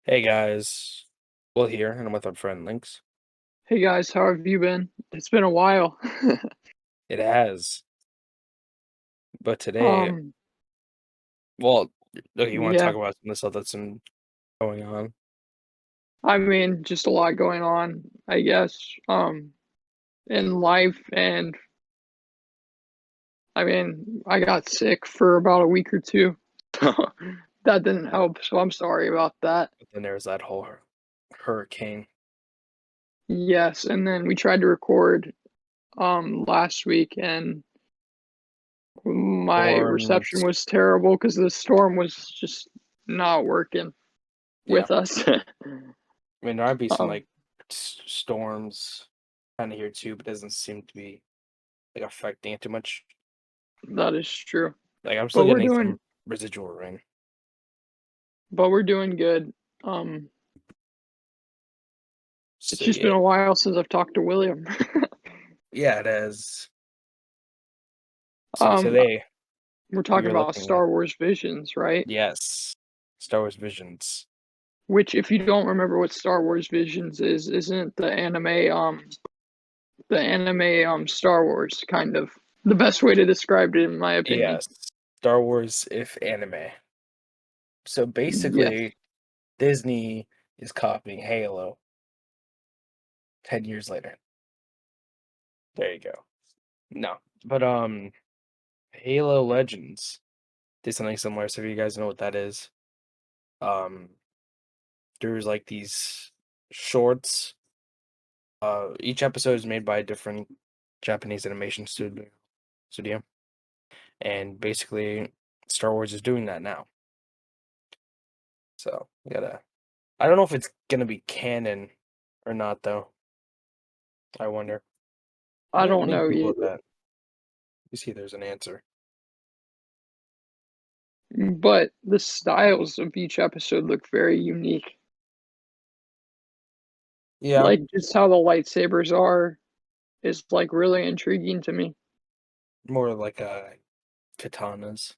Hey guys, Will here, and I'm with our friend Lynx. Hey guys, how have you been? It's been a while. It has, but today, Um, well, look, you want to talk yeah, about some of the stuff that's been going on? I mean, just a lot going on, I guess, in life, and I mean, I got sick for about a week or two, so that didn't help, so I'm sorry about that. But then there's that whole hurricane Yes, and then we tried to record, last week, and my reception storms. was terrible because the storm was just not working Yeah, with us. I mean there might be some Um, like storms kind of here too, but it doesn't seem to be like affecting it too much. that is true, Like I'm still but we're getting doing some residual rain. but we're doing good. Um, it's So just been yeah, a while since I've talked to William. yeah, it is. So Um, today we're talking you're about looking at Star Wars Visions, right? yes, Star Wars Visions. Which, if you don't remember what Star Wars Visions is, isn't the anime Star Wars kind of the best way to describe it, in my opinion. Yes, Star Wars if anime. So Yes, basically, Disney is copying Halo 10 years later. There you go. No, but Halo Legends did something similar. So if you guys know what that is, um, there's like these shorts. Each episode is made by a different Japanese animation studio, and basically, Star Wars is doing that now. So you gotta. I don't know if it's gonna be canon or not, though. I wonder. I don't Maybe know Google either, that. You see, there's an answer. but the styles of each episode look very unique. Yeah, Like just how the lightsabers are is like really intriguing to me. more like katanas.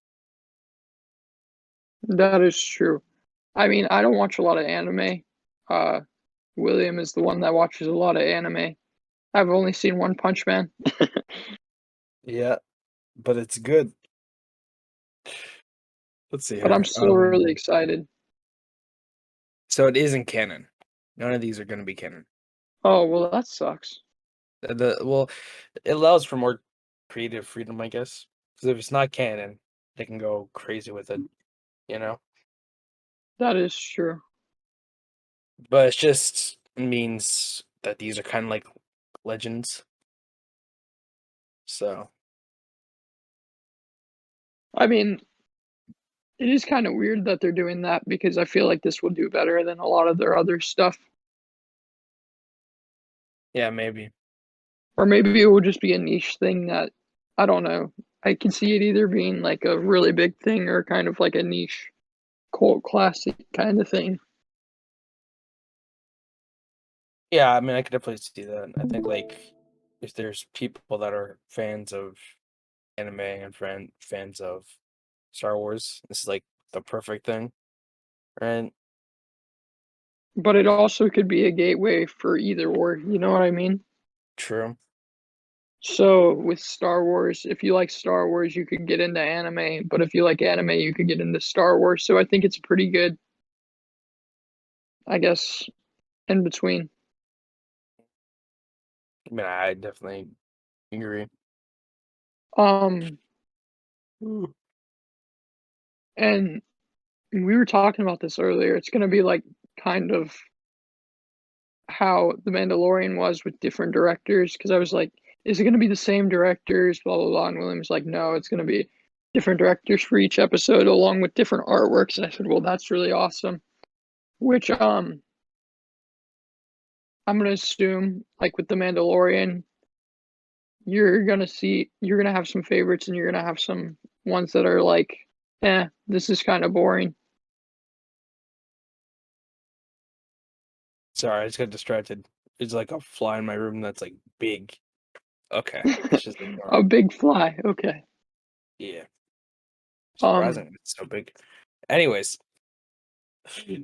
That is true. I mean, I don't watch a lot of anime. Uh, William is the one that watches a lot of anime. I've only seen One Punch Man, Yeah, but it's good. Let's see but I'm here. still really excited. So it isn't canon. None of these are going to be canon. Oh, well, that sucks. Well, it allows for more creative freedom, I guess. Because if it's not canon, they can go crazy with it, you know. That is true. But it just means that these are kind of like legends. So I mean, it is kind of weird that they're doing that because I feel like this will do better than a lot of their other stuff. yeah, maybe. Or maybe it will just be a niche thing that I don't know. I can see it either being like a really big thing or kind of like a niche cult classic kind of thing. Yeah, I mean, I could definitely see that. I think like if there's people that are fans of anime and fans of Star Wars, this is like the perfect thing, right? But it also could be a gateway for either or, you know what I mean? True. So with Star Wars, if you like Star Wars, you could get into anime, but if you like anime, you could get into Star Wars. So I think it's pretty good, I guess, in between. I mean, I definitely agree. Um, Ooh. and we were talking about this earlier. It's gonna be like kind of how The Mandalorian was with different directors, because I was like, is it gonna be the same directors? Blah blah blah. And William's like, no, it's gonna be different directors for each episode, along with different artworks. And I said, well, that's really awesome. Which I'm gonna assume, like with The Mandalorian, you're gonna have some favorites and you're gonna have some ones that are like, this is kind of boring. Sorry, I just got distracted. There's like a fly in my room that's like big. Okay, let's just ignore A it. big fly. Okay. Yeah, Um, surprising. It's so big. Anyways,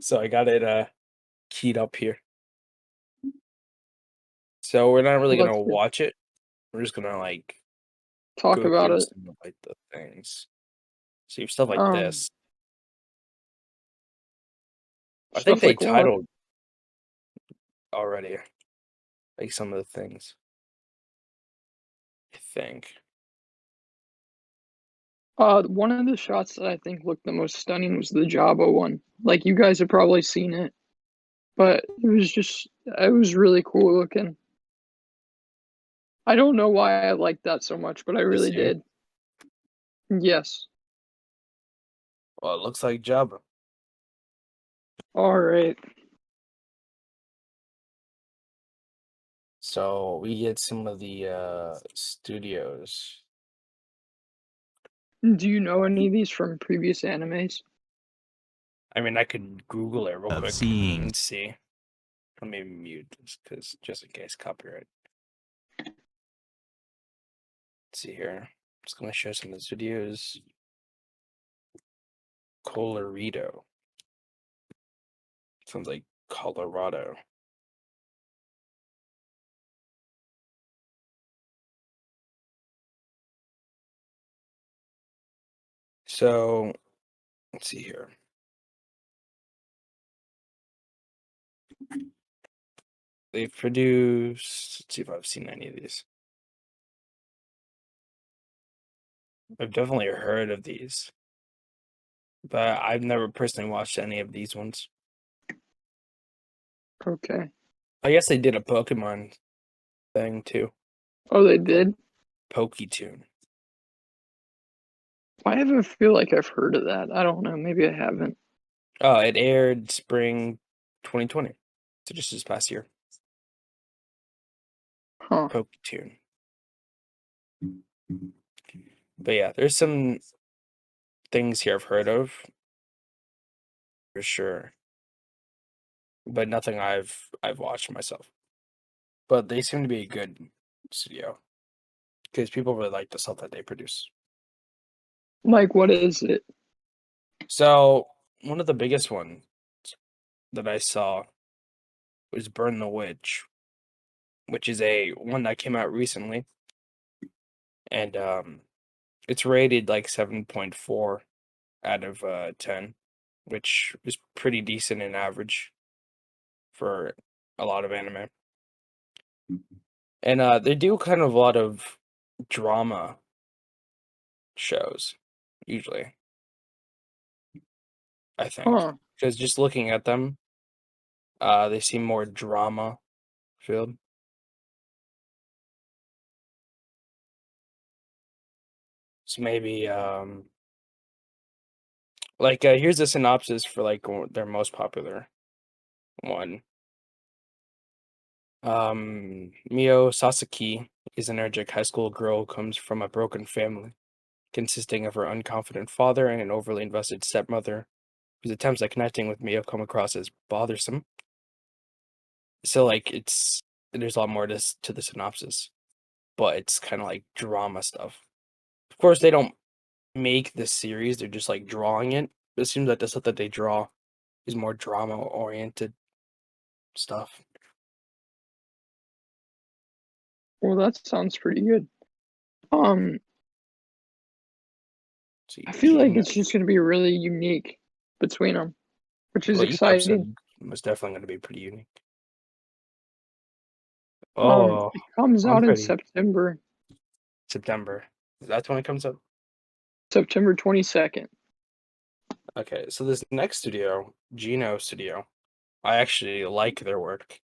So I got it keyed up here. So we're not really Well, gonna that's good. watch it. We're just gonna like Talk go about through it. some of like the things. See stuff like Um, this. I think stuff they like what? titled already like some of the things. I think. One of the shots that I think looked the most stunning was the Jabba one. Like you guys have probably seen it, but it was really cool looking. I don't know why I liked that so much, but I This really here. did. Yes. Well, it looks like Jabba. All right. So we get some of the studios. Do you know any of these from previous animes? I mean, I could Google it real Of quick seeing. and see. Let me mute this because just in case copyright. Let's see here. I'm just gonna show some of the studios. Colorado. Sounds like Colorado. So let's see here. They've produced. Let's see if I've seen any of these. I've definitely heard of these, but I've never personally watched any of these ones. Okay. I guess they did a Pokemon thing too, Oh, they did? Poketoon. Why do I feel like I've heard of that? I don't know. Maybe I haven't. Oh, it aired spring 2020, so just this past year. Huh. Poketoon. But yeah, there's some things here I've heard of for sure, but nothing I've watched myself. But they seem to be a good studio because people really like the stuff that they produce. Like, what is it? So one of the biggest ones that I saw was Burn the Witch, which is a one that came out recently, and it's rated like 7.4 out of 10, which is pretty decent and average for a lot of anime. And they do kind of a lot of drama shows, usually, I think. Huh. Because just looking at them, they seem more drama filled. So maybe like here's a synopsis for like their most popular one. Mio Sasaki is an energetic high school girl who comes from a broken family, consisting of her unconfident father and an overly invested stepmother, whose attempts at connecting with Mio come across as bothersome. So like there's a lot more to the synopsis, but it's kind of like drama stuff. Of course, they don't make this series; they're just like drawing it. It seems like the stuff that they draw is more drama oriented stuff. Well, that sounds pretty good. Um, See, I feel like Gina. it's just gonna be really unique between them, which is Well, each exciting. episode was definitely going to be pretty unique. Oh, It comes I'm out in pretty September, September. That's when it comes up. September 22nd. Okay, so this next studio, Geno Studio, I actually like their work.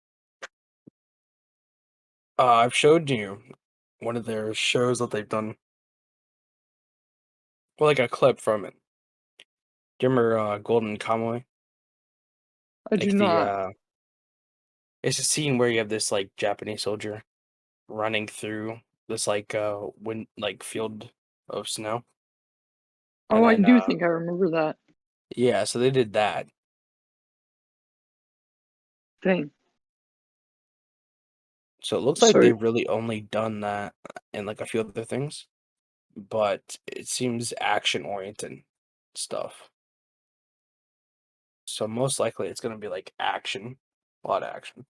I've showed you one of their shows that they've done, well, like a clip from it. Do you remember Golden Kamuy? I do Like the not. it's a scene where you have this like Japanese soldier running through this like wind like field of snow, and Oh, I then do think I remember that yeah, so they did that. thing. So it looks like So, they've really only done that and like a few other things, but it seems action oriented stuff. So most likely it's gonna be like action, a lot of action.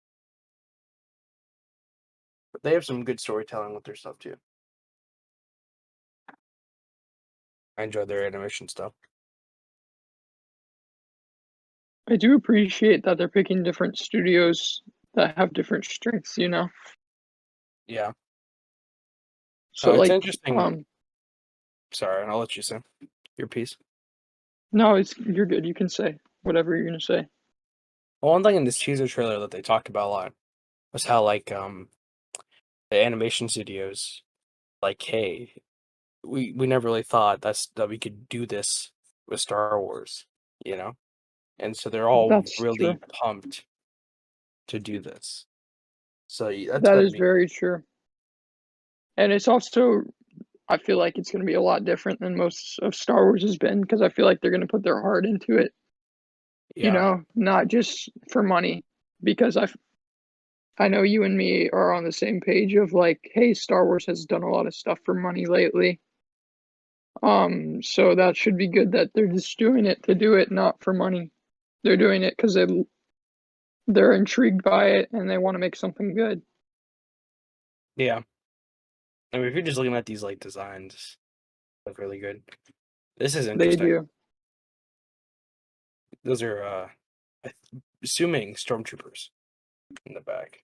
But they have some good storytelling with their stuff too. I enjoy their animation stuff. I do appreciate that they're picking different studios that have different strengths, you know? Yeah. So, It's like, interesting. Sorry, I'll let you say your piece. no, it's you're good, you can say whatever you're gonna say. Well, one thing in this teaser trailer that they talked about a lot was how like the animation studios like, hey, we never really thought that we could do this with Star Wars, you know? And so they're all That's true. really pumped to do this. So that's That gotta is be very true. And it's also I feel like it's gonna be a lot different than most of Star Wars has been because I feel like they're gonna put their heart into it, you yeah. know, not just for money. Because I know you and me are on the same page of like, hey, Star Wars has done a lot of stuff for money lately. So that should be good that they're just doing it to do it, not for money. They're doing it because they're intrigued by it and they want to make something good. Yeah. I mean, if you're just looking at these like designs, look really good. This is They interesting. do. Those are assuming stormtroopers in the back.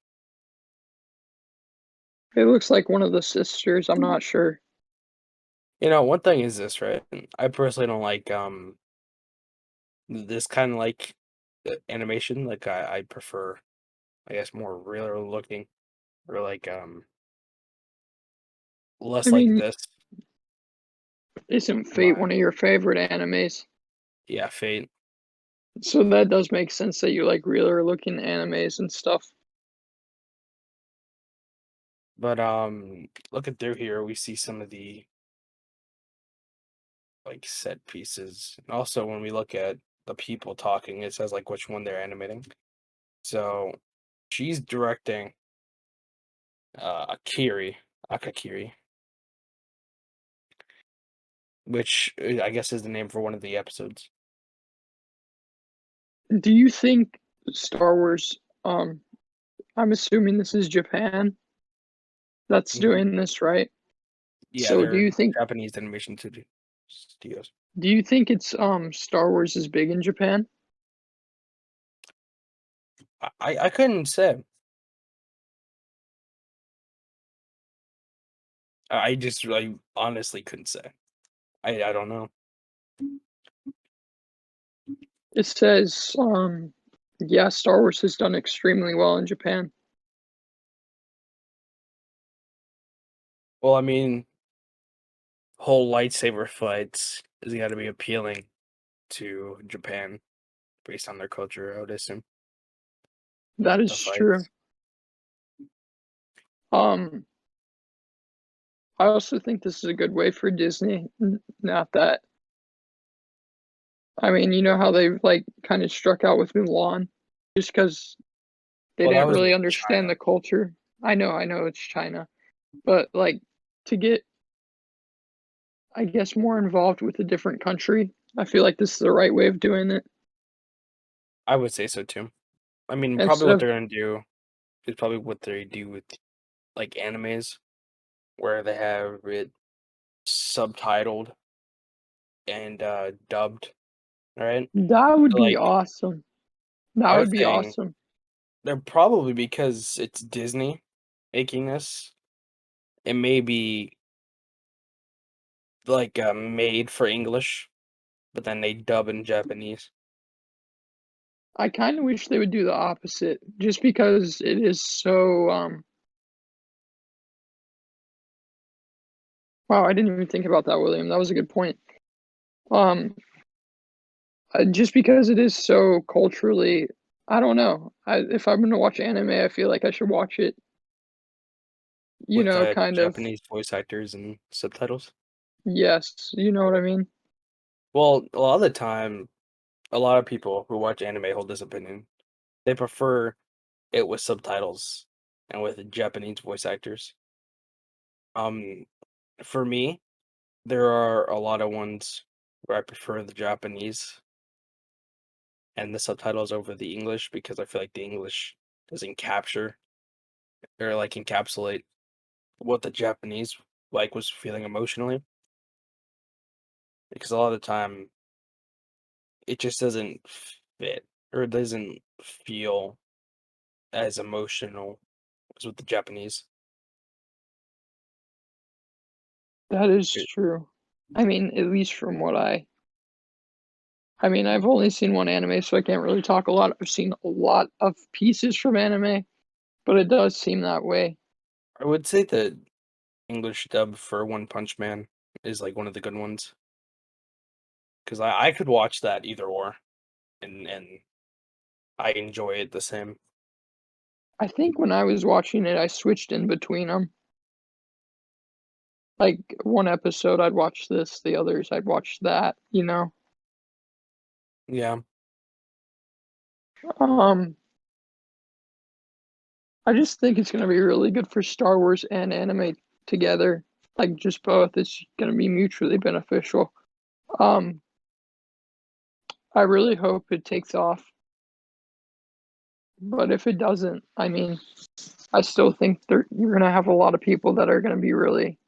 It looks like one of the sisters. I'm not sure. You know, one thing is this, right? I personally don't like this kind of like animation. Like I prefer, I guess, more realer looking or like I less like mean, this. isn't My Fate one of your favorite animes? yeah, Fate. So that does make sense that you like realer looking animes and stuff. But looking through here, we see some of the like set pieces. And also when we look at the people talking, it says like which one they're animating. So she's directing Akakiri, which I guess is the name for one of the episodes. Do you think Star Wars, I'm assuming this is Japan that's Mhm. doing this, right? Yeah, So they're Japanese animation studios. do you think it's Star Wars is big in Japan? I couldn't say. I honestly couldn't say. I don't know. It says yeah, Star Wars has done extremely well in Japan. Well, I mean, whole lightsaber fights is got to be appealing to Japan based on their culture, I would assume. That is The true. fights. Um I also think this is a good way for Disney. Not that I mean, you know how they like kind of struck out with Mulan just because they Well, that didn't was in really understand China. the culture. I know it's China, but like to get I guess more involved with a different country, I feel like this is the right way of doing it I would say so too. I mean, probably instead what of they're gonna do is probably what they do with like animes, where they have it subtitled and dubbed, right? that would So, be like awesome. That I would was be saying, awesome. they're probably because it's Disney making this. It may be like made for English, but then they dub in Japanese. I kind of wish they would do the opposite just because it is so wow, I didn't even think about that, William. That was a good point. Um just because it is so culturally I don't know. If I'm going to watch anime, I feel like I should watch it, you With know, the kind of Japanese voice actors and subtitles. yes, you know what I mean? Well, a lot of the time, a lot of people who watch anime hold this opinion. They prefer it with subtitles and with Japanese voice actors. Um, for me, there are a lot of ones where I prefer the Japanese and the subtitles over the English because I feel like the English doesn't capture or like encapsulate what the Japanese like was feeling emotionally. Because a lot of the time it just doesn't fit or it doesn't feel as emotional as with the Japanese. That is It- true. I mean, at least from what I mean, I've only seen one anime, so I can't really talk a lot. I've seen a lot of pieces from anime, but it does seem that way. I would say the English dub for One Punch Man is like one of the good ones because I could watch that either or, and I enjoy it the same. I think when I was watching it, I switched in between them. Like, one episode, I'd watch this, the others, I'd watch that, you know? Yeah, Um, I just think it's gonna be really good for Star Wars and anime together, like, just both, it's gonna be mutually beneficial. Um, I really hope it takes off, but if it doesn't, I mean, I still think you're gonna have a lot of people that are gonna be really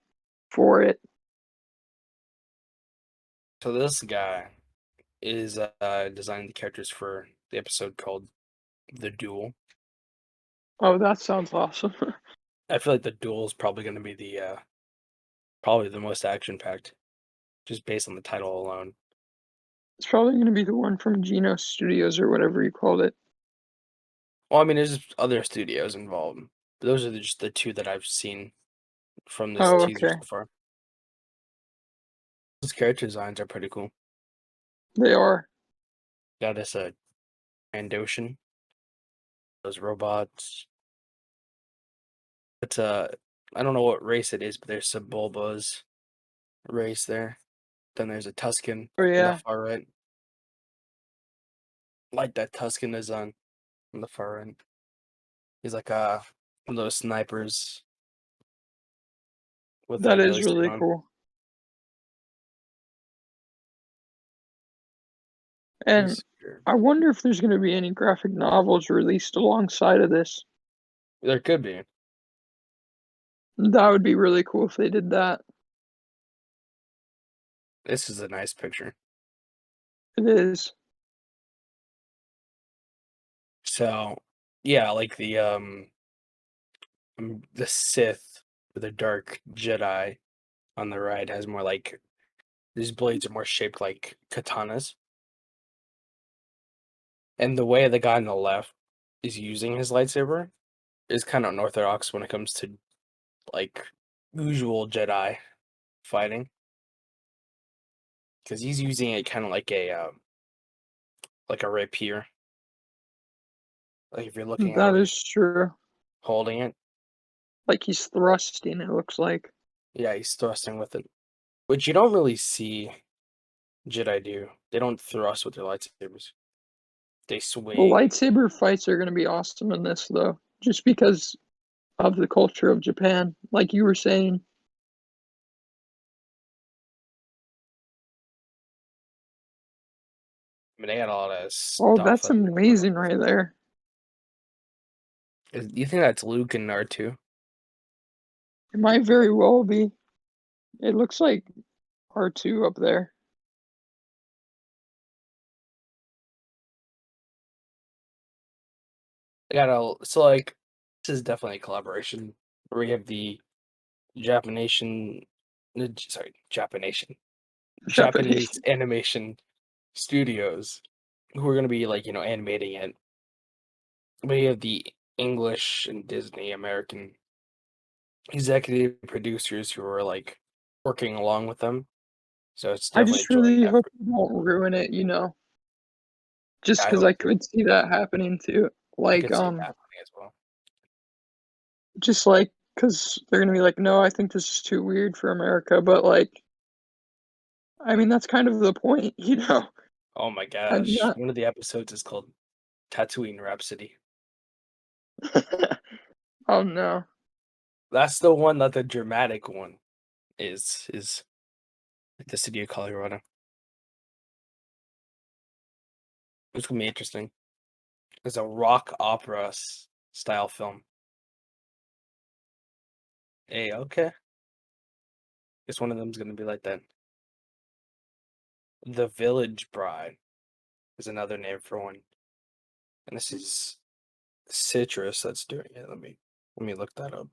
for it. so this guy is designing the characters for the episode called The Duel. Oh, that sounds awesome. I feel like The Duel is probably going to be the probably the most action packed, just based on the title alone. It's probably gonna be the one from Geno Studios or whatever you called it. Well, I mean, there's other studios involved. But those are just the two that I've seen from this Oh, teaser okay. so far. Those character designs are pretty cool. They are. Got us a Trandoshan, those robots. It's I don't know what race it is, but there's some Bulba's race there. Then there's a Tuscan Oh, in the yeah. far right. Like that Tuscan design on the far right. He's like one of those snipers with a That is ghillie suit really on. cool. And He's sure. I wonder if there's gonna be any graphic novels released alongside of this. There could be. That would be really cool if they did that. This is a nice picture. It is. So yeah, like the Sith with the dark Jedi on the right has more like these blades are more shaped like katanas. And the way the guy on the left is using his lightsaber is kind of unorthodox when it comes to like usual Jedi fighting because he's using it kind of like a rapier. Like if you're looking at That where he's is true. holding it, Like he's thrusting, it looks like. yeah, he's thrusting with it, which you don't really see Jedi do. They don't thrust with their lightsabers. They The swing. lightsaber fights are gonna be awesome in this though, just because of the culture of Japan, like you were saying. I mean, they got a lot of Oh, stuff that's that they're going amazing with. right there. Do you think that's Luke and R2? It might very well be. It looks like R2 up there. They got a so like this is definitely a collaboration where we have the Japanation, sorry, Japanation, Japanese Japanese. animation studios who are going to be like animating it. But you have the English and Disney American executive producers who are like working along with them. So it's I definitely a just joint really hope effort. they don't ruin it, you know? Just I because hope I could see that happening too. I Like, could see it happening as well. just like, because 'cause they're gonna be like, "No, I think this is too weird for America," but, like, I mean, that's kind of the point, you know? Oh my I'm gosh. not One of the episodes is called Tatooine Rhapsody. Oh, no. That's the one that the dramatic one is at the city of Colorado. It's gonna be interesting. It's a rock opera style film. Hey, okay. Guess one of them's gonna be like that. The Village Bride is another name for one, and this is Citrus that's doing it. Let me look that up.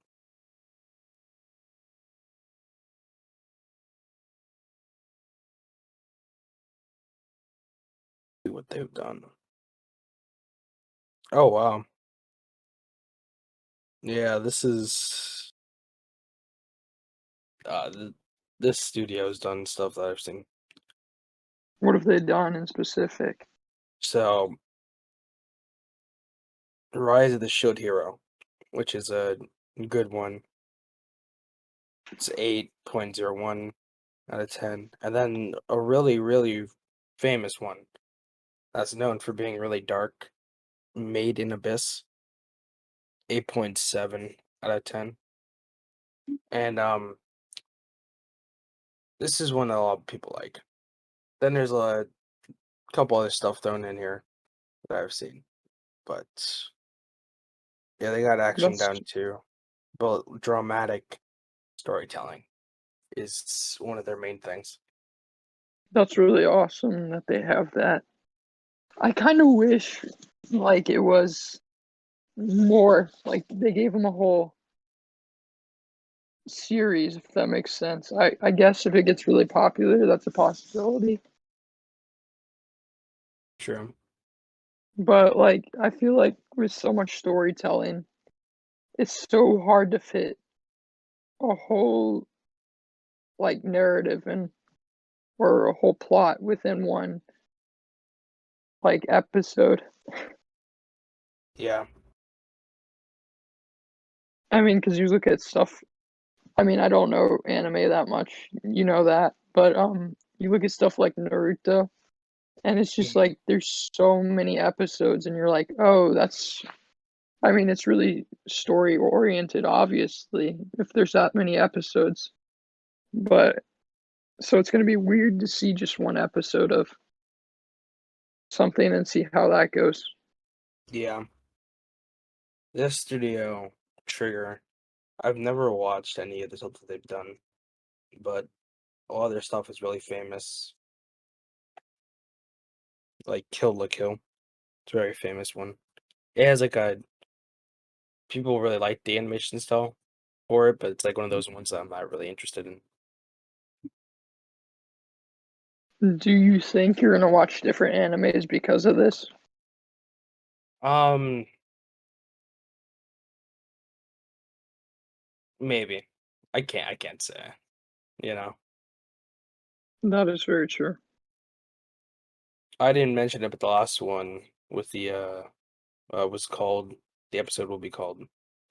See what they've done. Oh wow. Yeah, this is this studio's done stuff that I've seen. What have they done in specific? So, Rise of the Shield Hero, which is a good one. It's 8.01 out of 10. And then a really, really famous one that's known for being really dark, Made in Abyss, 8.7 out of 10. And this is one that a lot of people like. Then there's a couple other stuff thrown in here that I've seen. But yeah, they got action That's down too. But dramatic storytelling is one of their main things. that's really awesome that they have that. I kind of wish like it was more like they gave him a whole series, if that makes sense. I guess if it gets really popular, that's a possibility. True. But like I feel like with so much storytelling, it's so hard to fit a whole like narrative and or a whole plot within one like episode. Yeah. I mean, because you look at stuff. I mean, I don't know anime that much, you know that, but you look at stuff like Naruto, and it's just Mhm. like there's so many episodes, and you're like, oh, that's. I mean, it's really story oriented, obviously, if there's that many episodes. But so it's gonna be weird to see just one episode of something and see how that goes. Yeah. This studio, Trigger, I've never watched any of the stuff that they've done, but a lot of their stuff is really famous. Like Kill la Kill. It's a very famous one. It has like a people really like the animation style for it, but it's like one of those ones that I'm not really interested in. Do you think you're gonna watch different animes because of this? Um, maybe. I can't say, you know. That is very true. I didn't mention it, but the last one with the was called the episode will be called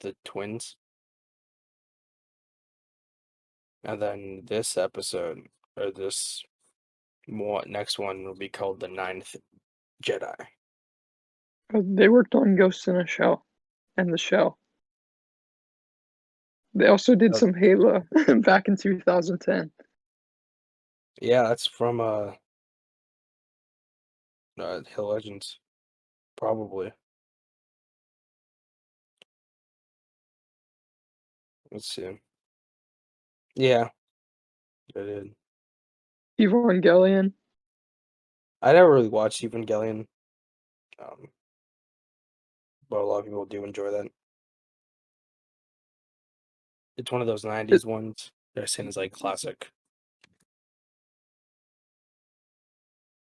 The Twins. And then this episode or this next one will be called The Ninth Jedi. They worked on Ghost in a Shell and The Shell. They also did Uh, some Halo back in 2010. yeah, that's from Hill Legends, probably. Let's see. Yeah, I did. Evangelion. I never really watched Evangelion, um, but a lot of people do enjoy that. It's one of those It, '90s ones that are seen as like classic.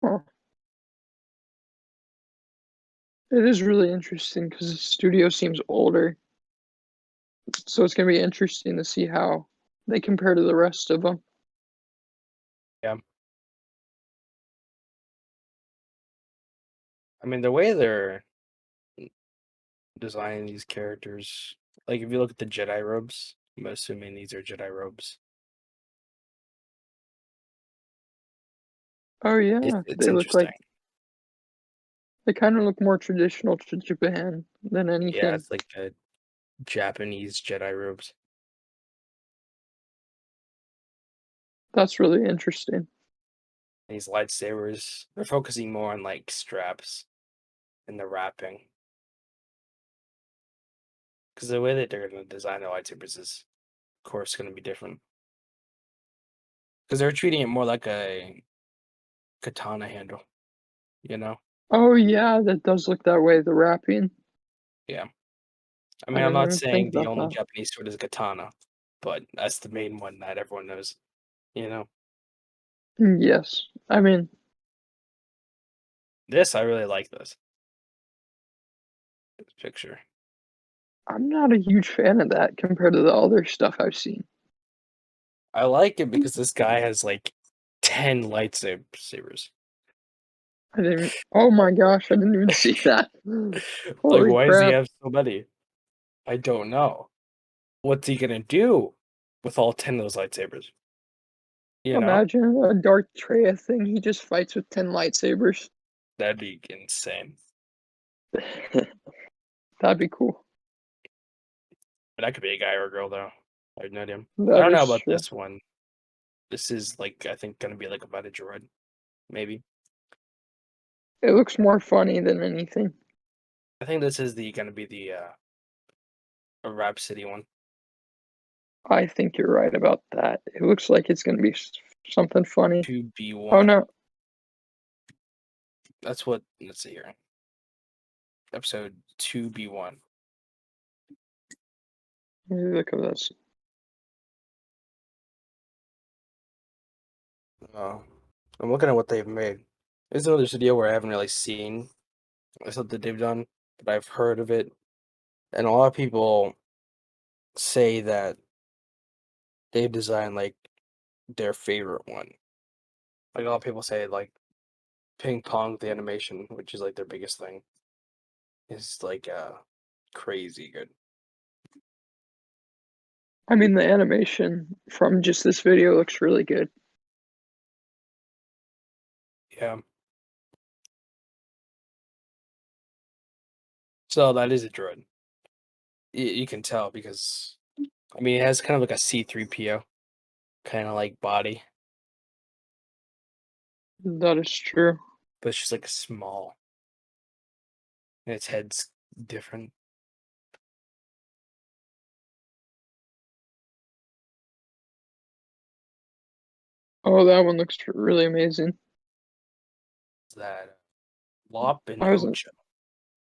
huh, it is really interesting because the studio seems older, so it's gonna be interesting to see how they compare to the rest of them. Yeah, I mean the way they're designing these characters, like if you look at the Jedi robes, I'm assuming these are Jedi robes. Oh It's yeah, it's they look interesting. like they kind of look more traditional to Japan than Yeah, anything. it's like a Japanese Jedi robes. That's really interesting. these lightsabers. They're focusing more on like straps and the wrapping. Because the way that they're going to design their lightsabers is, of course, going to be different. Because they're treating it more like a katana handle, you know? Oh yeah, that does look that way, the wrapping. Yeah. I I mean, I'm didn't not even think saying the about only that. Japanese sword is a katana, but that's the main one that everyone knows, you know? Yes. I mean, This, I really like this picture. I'm not a huge fan of that compared to the other stuff I've seen. I like it because this guy has like 10 lightsabers. I didn't oh my gosh, I didn't even see that. Like, Holy why does he crap. have so many? I don't know. What's he gonna do with all 10 of those lightsabers? You know? Imagine a Darth Treya thing, he just fights with 10 lightsabers. That'd be insane. That'd be cool. But that could be a guy or a girl, though. I have no idea. I That don't know is about true. this one. This is like, I think, gonna be like about a droid, maybe. It looks more funny than anything. I think this is the gonna be the a Rhapsody one. I think you're right about that. It looks like it's gonna be something funny. Oh 2B1. no, That's what. Let's see here. Episode 2B1. let me look at this. Oh, I'm looking at what they've made. There's another studio where I haven't really seen something they've done, but I've heard of it, and a lot of people say that they've designed like their favorite one. Like a lot of people say like Ping Pong the animation, which is like their biggest thing, is like crazy good. I mean, the animation from just this video looks really good. Yeah. So that is a droid. You can tell because I mean it has kind of like a C3PO kind of like body, That is true. but it's just like small. And its head's different. Oh, that one looks really amazing. Is that Lop and I wasn't. Ocho?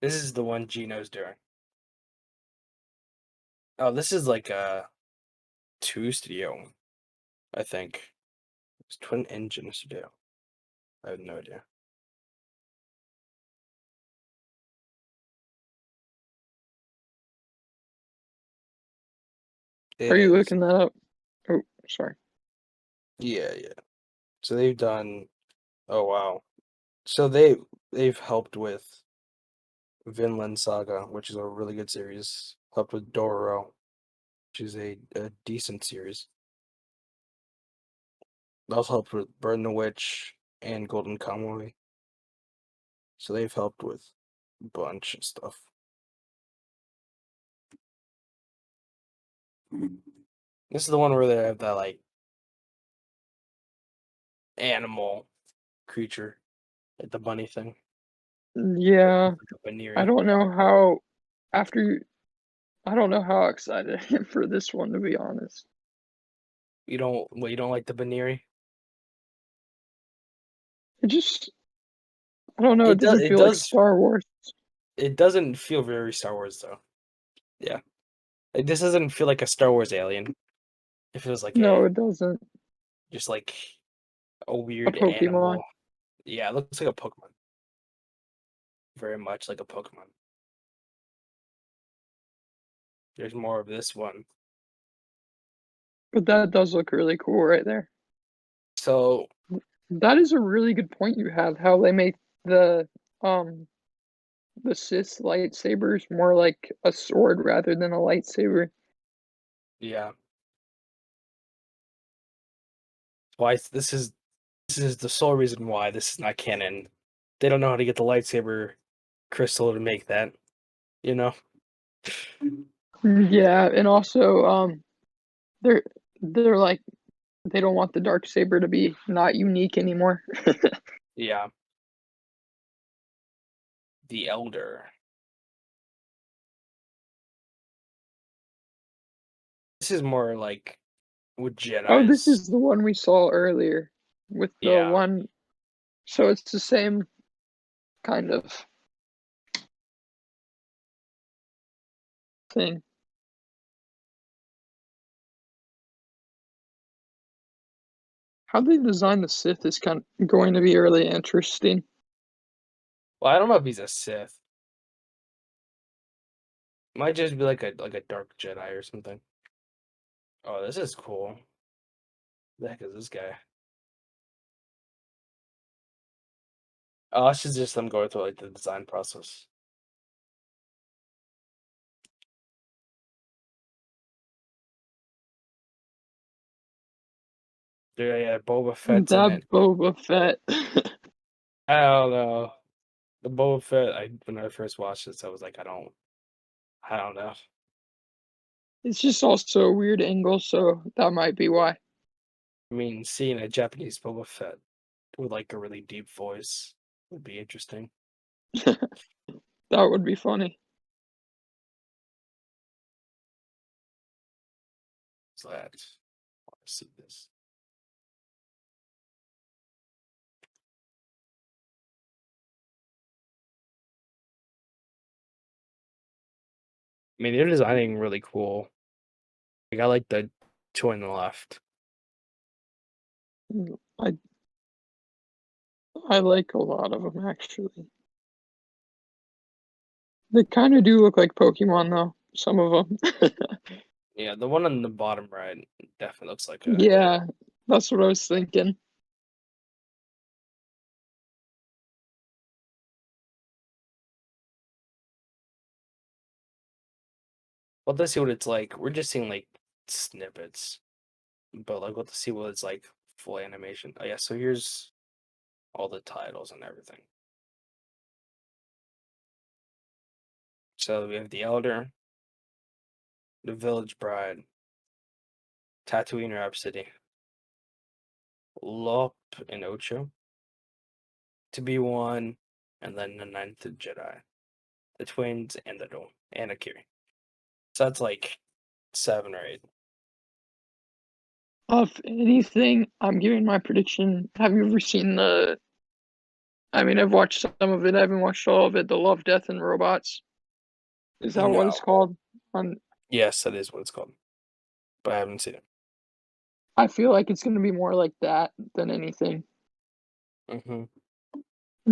This is the one Gino's doing. Oh, this is like a two studio, I think. It's Twin Engine Studio. I have no idea. Are It you is. looking that up? Oh, sorry. Yeah, yeah. So they've done. Oh wow. So they've helped with Vinland Saga, which is a really good series. Helped with Dororo, which is a decent series. They also helped with Burn the Witch and Golden Kamuy. So they've helped with a bunch of stuff. This is the one where they have that like animal creature, like the bunny thing, Yeah, like a I Baniri. don't know how. After I don't know how excited I am for this one, to be honest. You don't like the Baniri? It just, I don't know. It doesn't It feel like does Star Wars. it doesn't feel very Star Wars though. Yeah. Like, this doesn't feel like a Star Wars alien. It feels like No, a it doesn't. just like a A weird Pokemon. animal. Yeah, it looks like a Pokemon. Very much like a Pokemon. There's more of this one. But that does look really cool right there. So That is a really good point you have, how they make the um the Sith lightsabers more like a sword rather than a lightsaber. yeah, why this is the sole reason why this is not canon. They don't know how to get the lightsaber crystal to make that, you know? Yeah, and also they're like They don't want the dark saber to be not unique anymore. Yeah. The Elder. This is more like with Oh, this Jedis. is the one we saw earlier with the Yeah. one. So it's the same kind of thing. How they design the Sith is kind of going to be really interesting. Well, I don't know if he's a Sith. Might just be like a dark Jedi or something. Oh, this is cool. The heck is this guy? Oh, this is just them going through like the design process. Yeah, Boba Fett's in That it. Boba Fett. I don't know. The Boba Fett. When I first watched this, I was like, I don't know. It's just also a weird angle, so that might be why. I mean, seeing a Japanese Boba Fett with like a really deep voice would be interesting. That would be funny. So that I want to see this. I mean, they're designing really cool. I got like the two on the left. I I like a lot of them actually. They kind of do look like Pokemon though. Some of them. Yeah, the one on the bottom right definitely looks like a. Yeah, that's what I was thinking. Well, let's see what it's like. We're just seeing like snippets, but like we'll have to see what it's like full animation. Oh yeah, so here's all the titles and everything. So we have The Elder, The Village Bride, Tatooine Rhapsody, Lop and Ocho, To Be One, and then The Ninth Jedi, The Twins, and the Dome, and Akiri. So that's like 7 or 8. Of anything, I'm giving my prediction. Have you ever seen the? I mean, I've watched some of it. I haven't watched all of it. The Love, Death, and Robots. Is that what it's No. called? On Yes, that is what it's called, but I haven't seen it. I feel like it's going to be more like that than anything. Hmm.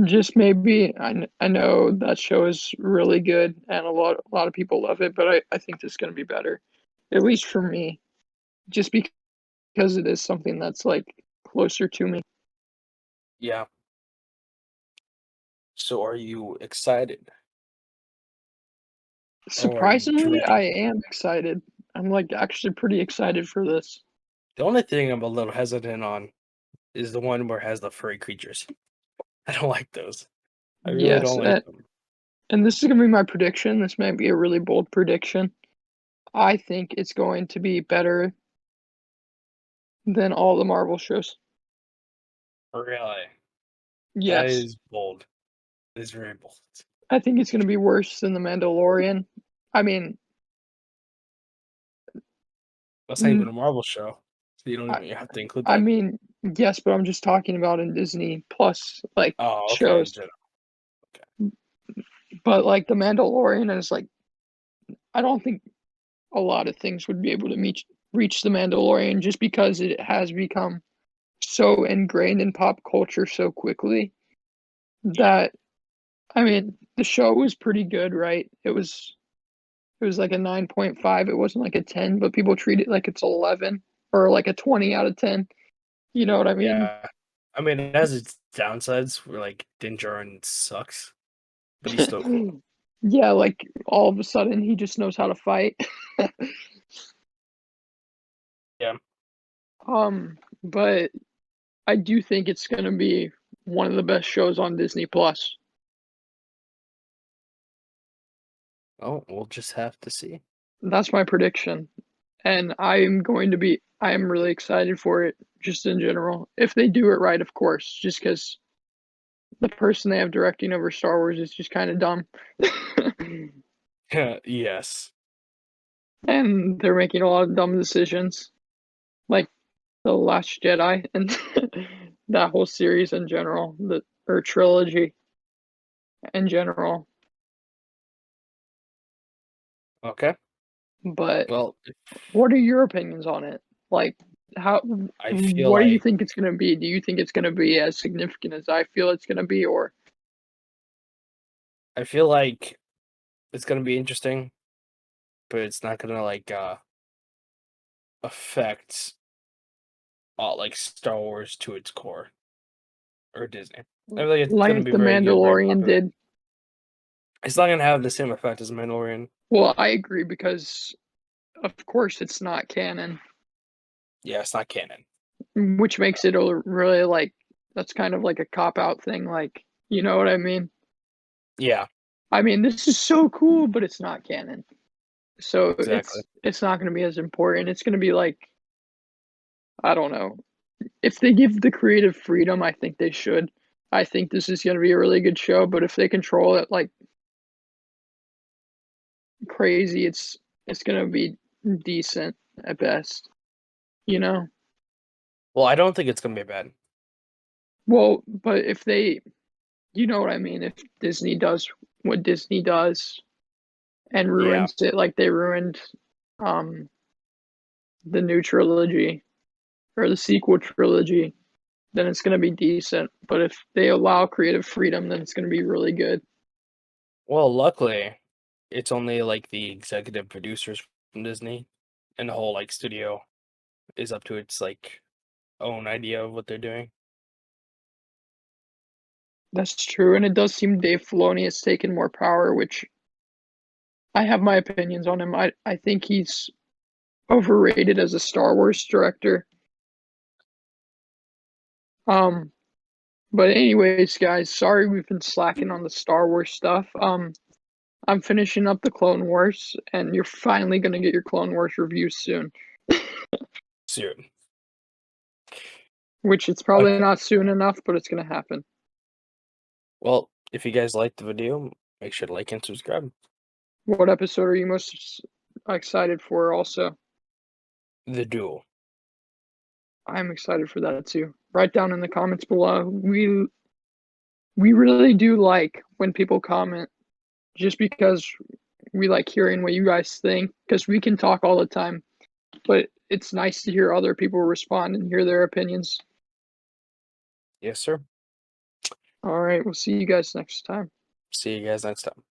Just maybe I know that show is really good and a lot of people love it, but I think this is going to be better, at least for me, just because it is something that's like closer to me. Yeah. So are you excited or are you Surprisingly, dreading? I am excited. I'm like actually pretty excited for this. The only thing I'm a little hesitant on is the one where it has the furry creatures. I don't like those. I really Yes, don't like them. and this is going to be my prediction. This might be a really bold prediction. I think it's going to be better than all the Marvel shows. Really. That Yes, is bold. It is very bold. I think it's going to be worse than The Mandalorian. I mean, That's not even mm, a Marvel show. So you don't I, even have to include I that. mean, yes, but I'm just talking about in Disney Plus like Oh, okay. shows. Okay. But like The Mandalorian is like I don't think a lot of things would be able to reach The Mandalorian just because it has become so ingrained in pop culture so quickly Yeah. that I mean, the show was pretty good, right? It was like a 9.5. It wasn't like a 10, but people treat it like it's 11 or like a 20 out of 10. You know what I mean? Yeah. I mean, it has its downsides where like Din Djarin sucks, but he's still cool. Yeah, like all of a sudden he just knows how to fight. Yeah. But I do think it's gonna be one of the best shows on Disney Plus. Oh, we'll just have to see. That's my prediction. and I am really excited for it just in general. If they do it right, of course, just because the person they have directing over Star Wars is just kind of dumb. Yes. And they're making a lot of dumb decisions, like The Last Jedi and that whole series in general, or trilogy in general. Okay. But Well, what are your opinions on it? Like, how, I feel what do you like think it's going to be? Do you think it's going to be as significant as I feel it's going to be, or I feel like it's gonna be interesting, but it's not gonna like affect like Star Wars to its core or Disney. I feel like it's gonna like be The very good, very Mandalorian popular. did? It's not gonna have the same effect as Mandalorian. Well, I agree because, of course, it's not canon, Yeah, it's not canon. which makes it a really like that's kind of like a cop out thing. Like, you know what I mean? Yeah, I mean, this is so cool, but it's not canon. So exactly. it's not going to be as important. It's going to be like, I don't know. If they give the creative freedom, I think they should. I think this is going to be a really good show, but if they control it like crazy, it's going to be decent at best, you know? Well, I don't think it's gonna be bad. Well, but if they, you know what I mean, if Disney does what Disney does and Yeah. ruins it like they ruined um the new trilogy or the sequel trilogy, then it's going to be decent. But if they allow creative freedom, then it's going to be really good. Well, luckily, it's only like the executive producers from Disney, and the whole like studio is up to its like own idea of what they're doing. That's true, and it does seem Dave Filoni has taken more power, which I have my opinions on him. I think he's overrated as a Star Wars director. Um, but anyways, guys, sorry we've been slacking on the Star Wars stuff. I'm finishing up the Clone Wars, and you're finally gonna get your Clone Wars review soon. Soon. Which it's probably Okay. not soon enough, but it's gonna happen. Well, if you guys liked the video, make sure to like and subscribe. What episode are you most excited for? Also, The Duel. I'm excited for that too. Write down in the comments below. We really do like when people comment, just because we like hearing what you guys think. Because we can talk all the time, but it's nice to hear other people respond and hear their opinions. Yes, sir. All right, we'll see you guys next time. See you guys next time.